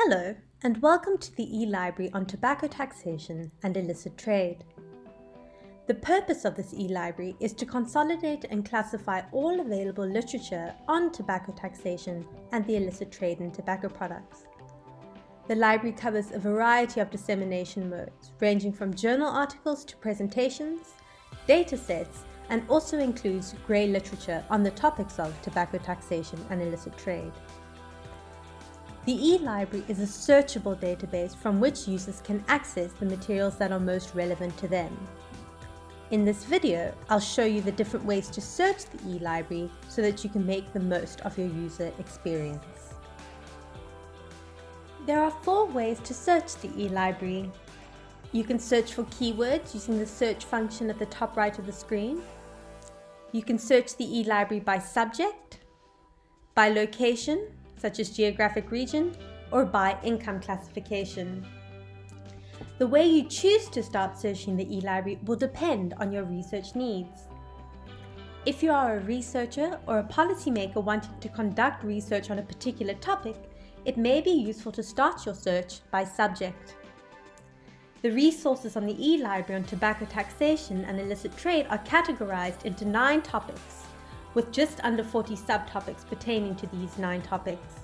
Hello, and welcome to the e-library on tobacco taxation and illicit trade. The purpose of this e-library is to consolidate and classify all available literature on tobacco taxation and the illicit trade in tobacco products. The library covers a variety of dissemination modes, ranging from journal articles to presentations, data sets, and also includes grey literature on the topics of tobacco taxation and illicit trade. The e-library is a searchable database from which users can access the materials that are most relevant to them. In this video, I'll show you the different ways to search the e-library so that you can make the most of your user experience. There are 4 ways to search the e-library. You can search for keywords using the search function at the top right of the screen. You can search the e-library by subject, by location, such as geographic region, or by income classification. The way you choose to start searching the e-library will depend on your research needs. If you are a researcher or a policymaker wanting to conduct research on a particular topic, it may be useful to start your search by subject. The resources on the e-library on tobacco taxation and illicit trade are categorized into 9 topics, with just under 40 subtopics pertaining to these 9 topics.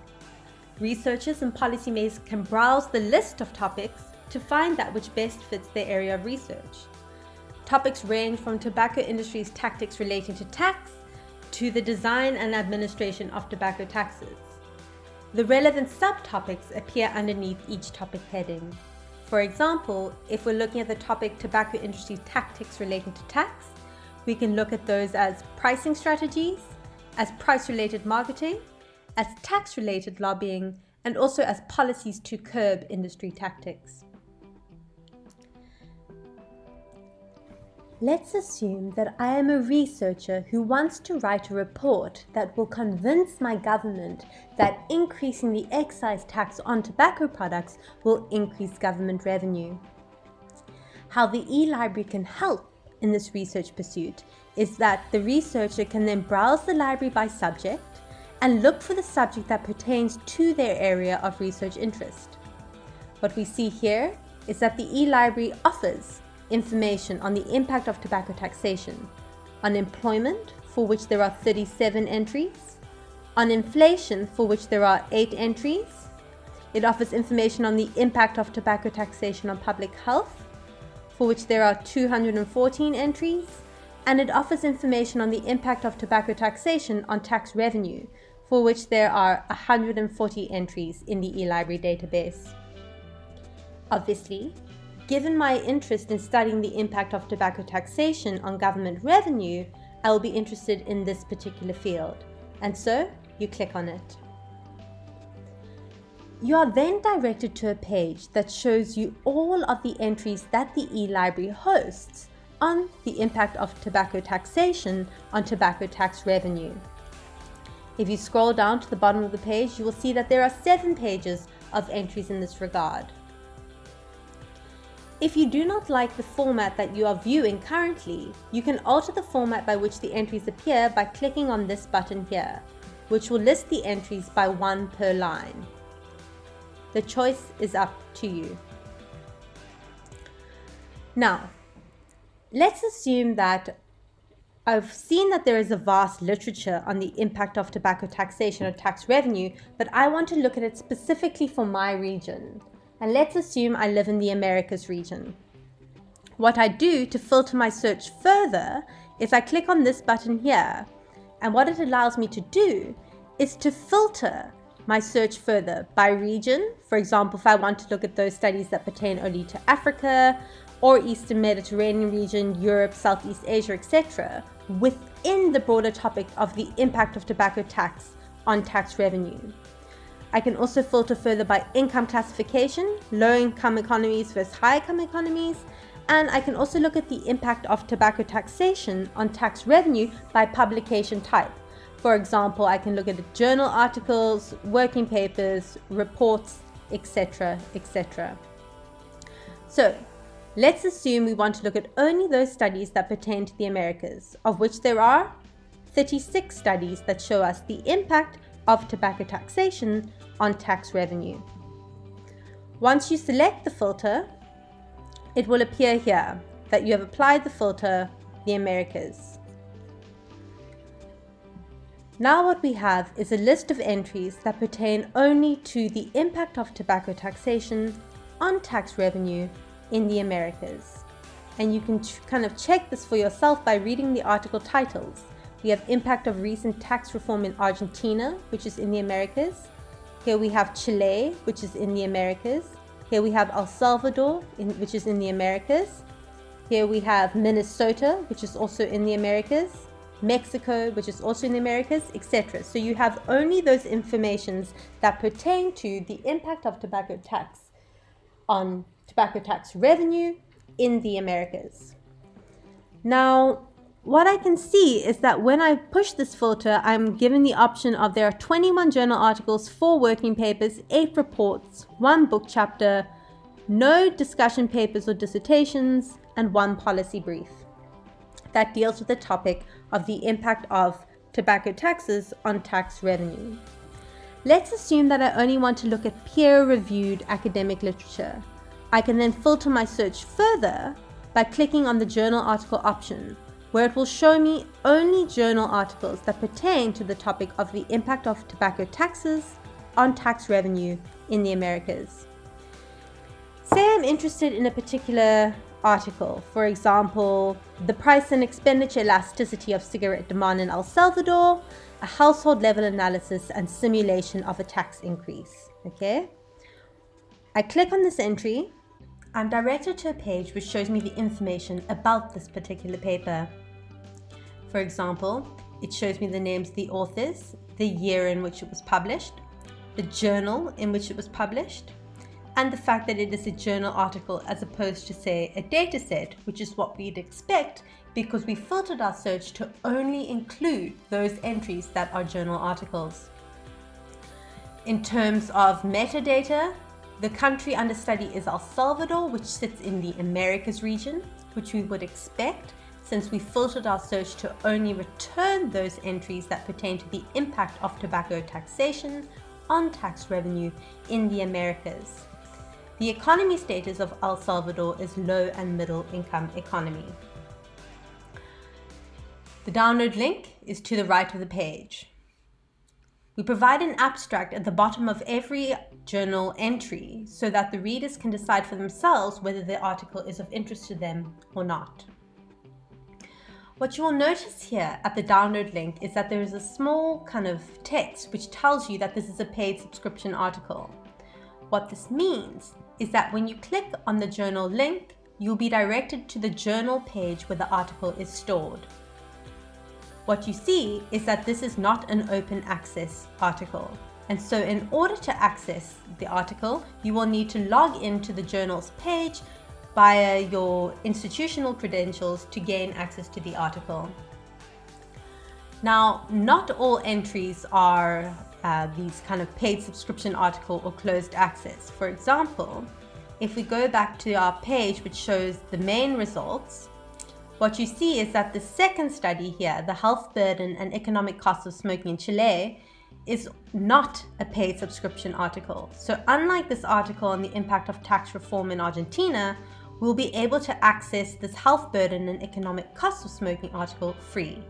Researchers and policymakers can browse the list of topics to find that which best fits their area of research. Topics range from tobacco industry's tactics relating to tax to the design and administration of tobacco taxes. The relevant subtopics appear underneath each topic heading. For example, if we're looking at the topic tobacco industry tactics relating to tax, we can look at those as pricing strategies, as price-related marketing, as tax-related lobbying, and also as policies to curb industry tactics. Let's assume that I am a researcher who wants to write a report that will convince my government that increasing the excise tax on tobacco products will increase government revenue. How the e-library can help in this research pursuit is that the researcher can then browse the library by subject and look for the subject that pertains to their area of research interest. What we see here is that the e-library offers information on the impact of tobacco taxation, on employment, for which there are 37 entries, on inflation, for which there are 8 entries. It offers information on the impact of tobacco taxation on public health, for which there are 214 entries, and it offers information on the impact of tobacco taxation on tax revenue, for which there are 140 entries in the e-library database. Obviously, given my interest in studying the impact of tobacco taxation on government revenue, I will be interested in this particular field, and so you click on it. You are then directed to a page that shows you all of the entries that the e-library hosts on the impact of tobacco taxation on tobacco tax revenue. If you scroll down to the bottom of the page, you will see that there are 7 pages of entries in this regard. If you do not like the format that you are viewing currently, you can alter the format by which the entries appear by clicking on this button here, which will list the entries by 1 per line. The choice is up to you. Now, let's assume that I've seen that there is a vast literature on the impact of tobacco taxation on tax revenue, but I want to look at it specifically for my region. And let's assume I live in the Americas region. What I do to filter my search further is I click on this button here, and what it allows me to do is to filter my search further by region. For example, if I want to look at those studies that pertain only to Africa or Eastern Mediterranean region, Europe, Southeast Asia, etc., within the broader topic of the impact of tobacco tax on tax revenue. I can also filter further by income classification, low-income economies versus high-income economies, and I can also look at the impact of tobacco taxation on tax revenue by publication type. For example, I can look at journal articles, working papers, reports, etc., etc. So, let's assume we want to look at only those studies that pertain to the Americas, of which there are 36 studies that show us the impact of tobacco taxation on tax revenue. Once you select the filter, it will appear here that you have applied the filter, the Americas. Now what we have is a list of entries that pertain only to the impact of tobacco taxation on tax revenue in the Americas. And you can kind of check this for yourself by reading the article titles. We have impact of recent tax reform in Argentina, which is in the Americas. Here we have Chile, which is in the Americas. Here we have El Salvador, which is in the Americas. Here we have Minnesota, which is also in the Americas. Mexico, which is also in the Americas, etc. So you have only those informations that pertain to the impact of tobacco tax on tobacco tax revenue in the Americas. Now, what I can see is that when I push this filter, I'm given the option of there are 21 journal articles, 4 working papers, 8 reports, 1 book chapter, no discussion papers or dissertations, and 1 policy brief that deals with the topic of the impact of tobacco taxes on tax revenue. Let's assume that I only want to look at peer-reviewed academic literature. I can then filter my search further by clicking on the journal article option, where it will show me only journal articles that pertain to the topic of the impact of tobacco taxes on tax revenue in the Americas. Say I'm interested in a particular article, for example, the price and expenditure elasticity of cigarette demand in El Salvador, a household level analysis and simulation of a tax increase. Okay, I click on this entry. I'm directed to a page which shows me the information about this particular paper. For example, it shows me the names of the authors, the year in which it was published, the journal in which it was published, and the fact that it is a journal article as opposed to, say, a data set, which is what we'd expect because we filtered our search to only include those entries that are journal articles. In terms of metadata, the country under study is El Salvador, which sits in the Americas region, which we would expect since we filtered our search to only return those entries that pertain to the impact of tobacco taxation on tax revenue in the Americas. The economy status of El Salvador is low and middle income economy. The download link is to the right of the page. We provide an abstract at the bottom of every journal entry so that the readers can decide for themselves whether the article is of interest to them or not. What you will notice here at the download link is that there is a small kind of text which tells you that this is a paid subscription article. What this means is that when you click on the journal link, you'll be directed to the journal page where the article is stored. What you see is that this is not an open access article. And so in order to access the article, you will need to log into the journal's page via your institutional credentials to gain access to the article. Now, not all entries are these kind of paid subscription article or closed access. For example, if we go back to our page which shows the main results, what you see is that the second study here, the health burden and economic costs of smoking in Chile, is not a paid subscription article. So unlike this article on the impact of tax reform in Argentina, we'll be able to access this health burden and economic costs of smoking article free.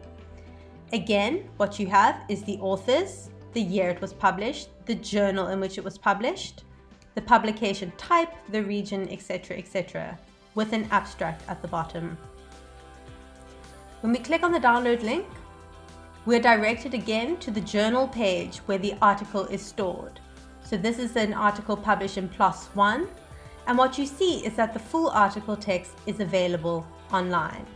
Again, what you have is the authors, the year it was published, the journal in which it was published, the publication type, the region, etc., etc., with an abstract at the bottom. When we click on the download link, we're directed again to the journal page where the article is stored. So this is an article published in PLOS One, and what you see is that the full article text is available online.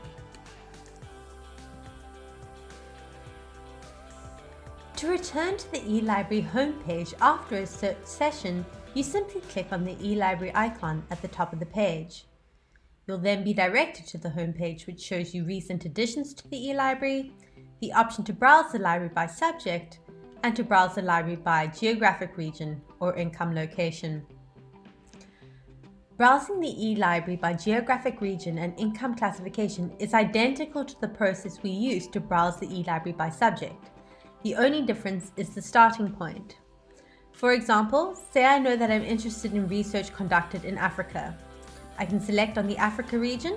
To return to the eLibrary homepage after a search session, you simply click on the eLibrary icon at the top of the page. You'll then be directed to the homepage, which shows you recent additions to the eLibrary, the option to browse the library by subject, and to browse the library by geographic region or income location. Browsing the eLibrary by geographic region and income classification is identical to the process we use to browse the eLibrary by subject. The only difference is the starting point. For example, say I know that I'm interested in research conducted in Africa. I can select on the Africa region,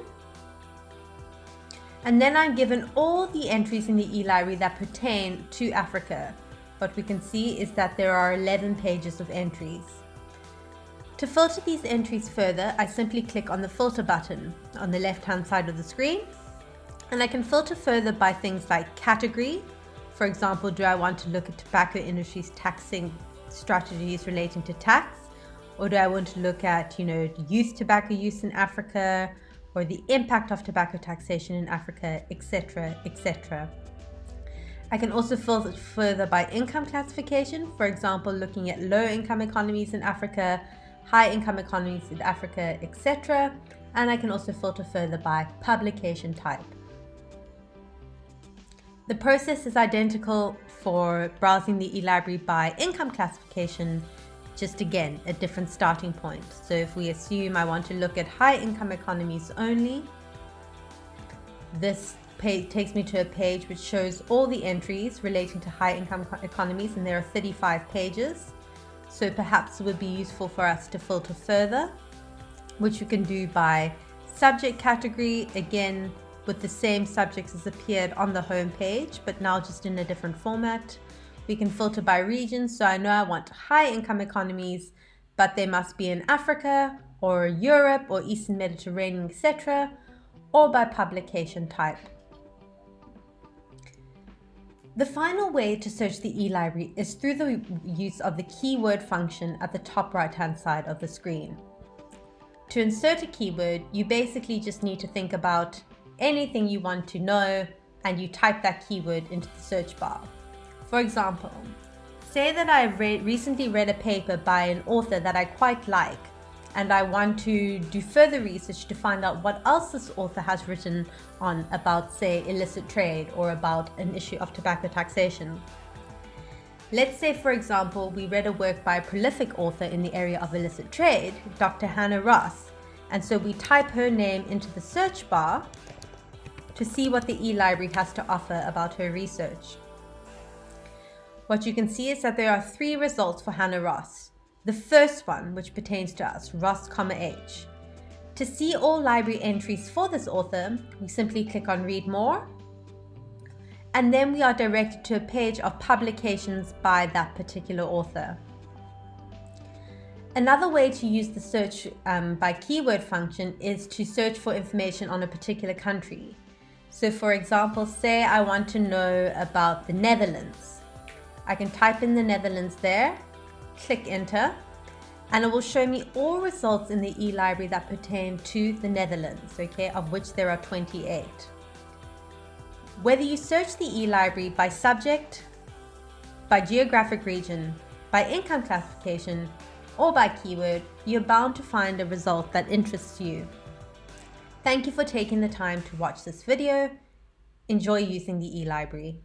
and then I'm given all the entries in the eLibrary that pertain to Africa. What we can see is that there are 11 pages of entries. To filter these entries further, I simply click on the filter button on the left-hand side of the screen, and I can filter further by things like category. For example, do I want to look at tobacco industry's taxing strategies relating to tax? Or do I want to look at, youth tobacco use in Africa, or the impact of tobacco taxation in Africa, etc., etc. I can also filter further by income classification, for example, looking at low-income economies in Africa, high-income economies in Africa, etc. And I can also filter further by publication type. The process is identical for browsing the eLibrary by income classification, just again, a different starting point. So if we assume I want to look at high income economies only, this page takes me to a page which shows all the entries relating to high income economies, and there are 35 pages. So perhaps it would be useful for us to filter further, which you can do by subject category, again, with the same subjects as appeared on the home page, but now just in a different format. We can filter by region, so I know I want high income economies, but they must be in Africa or Europe or Eastern Mediterranean, etc., or by publication type. The final way to search the eLibrary is through the use of the keyword function at the top right-hand side of the screen. To insert a keyword, you basically just need to think about anything you want to know, and you type that keyword into the search bar. For example, say that I recently read a paper by an author that I quite like, and I want to do further research to find out what else this author has written on about, say, illicit trade or about an issue of tobacco taxation. Let's say, for example, we read a work by a prolific author in the area of illicit trade, Dr. Hannah Ross, and so we type her name into the search bar to see what the eLibrary has to offer about her research. What you can see is that there are 3 results for Hannah Ross. The first one, which pertains to us, Ross, H. To see all library entries for this author, we simply click on Read More, and then we are directed to a page of publications by that particular author. Another way to use the search by keyword function is to search for information on a particular country. So for example, say I want to know about the Netherlands. I can type in the Netherlands there, click enter, and it will show me all results in the eLibrary that pertain to the Netherlands, okay, of which there are 28. Whether you search the eLibrary by subject, by geographic region, by income classification, or by keyword, you're bound to find a result that interests you. Thank you for taking the time to watch this video. Enjoy using the eLibrary.